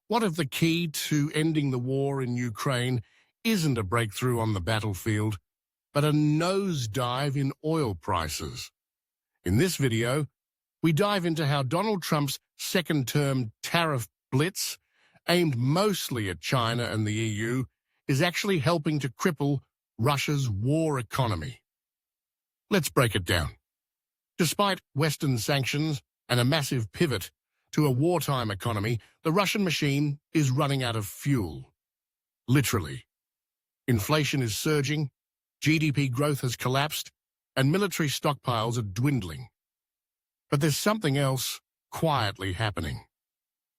What if the key to ending the war in Ukraine isn't a breakthrough on the battlefield, but a nosedive in oil prices? In this video, we dive into how Donald Trump's second-term tariff blitz, aimed mostly at China and the EU, is actually helping to cripple Russia's war economy. Let's break it down. Despite Western sanctions and a massive pivot to a wartime economy, the Russian machine is running out of fuel. Literally. Inflation is surging, GDP growth has collapsed, and military stockpiles are dwindling. But there's something else quietly happening.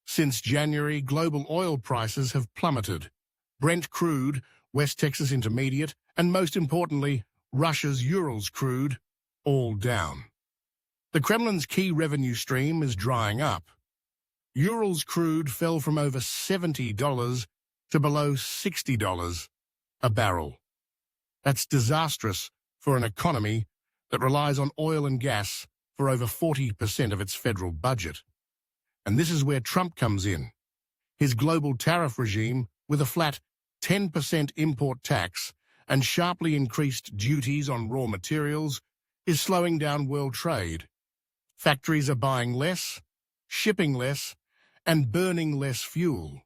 Since January, global oil prices have plummeted. Brent crude, West Texas Intermediate, and most importantly, Russia's Urals crude, all down. The Kremlin's key revenue stream is drying up. Urals crude fell from over $70 to below $60 a barrel. That's disastrous for an economy that relies on oil and gas for over 40% of its federal budget. And this is where Trump comes in. His global tariff regime, with a flat 10% import tax and sharply increased duties on raw materials, is slowing down world trade. Factories are buying less, shipping less, and burning less fuel.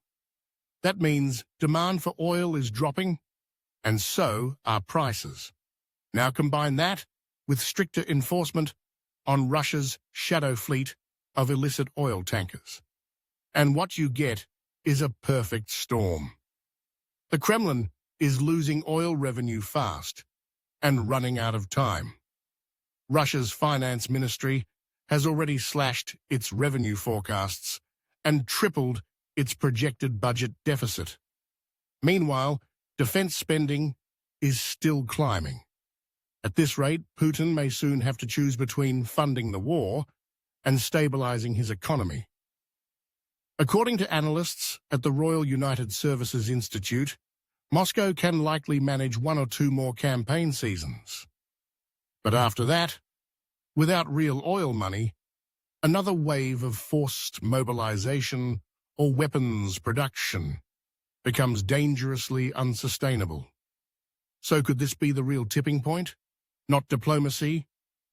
That means demand for oil is dropping, and so are prices. Now combine that with stricter enforcement on Russia's shadow fleet of illicit oil tankers. And what you get is a perfect storm. The Kremlin is losing oil revenue fast and running out of time. Russia's finance ministry has already slashed its revenue forecasts and tripled its projected budget deficit. Meanwhile, defense spending is still climbing. At this rate, Putin may soon have to choose between funding the war and stabilizing his economy. According to analysts at the Royal United Services Institute, Moscow can likely manage 1 or 2 more campaign seasons. But after that, without real oil money, another wave of forced mobilization or weapons production becomes dangerously unsustainable. So could this be the real tipping point? Not diplomacy,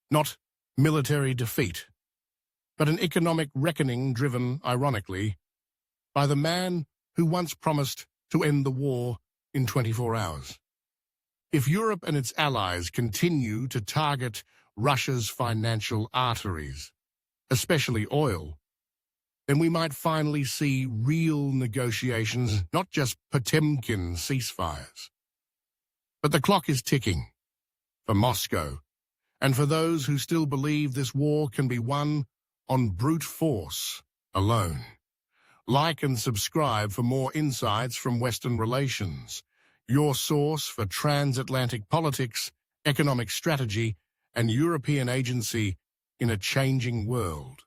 not military defeat, but an economic reckoning driven, ironically, by the man who once promised to end the war in 24 hours. If Europe and its allies continue to target Russia's financial arteries, especially oil, then we might finally see real negotiations, not just Potemkin ceasefires. But the clock is ticking for Moscow, and for those who still believe this war can be won on brute force alone. Like and subscribe for more insights from Western relations, your source for transatlantic politics, economic strategy, and European agency in a changing world.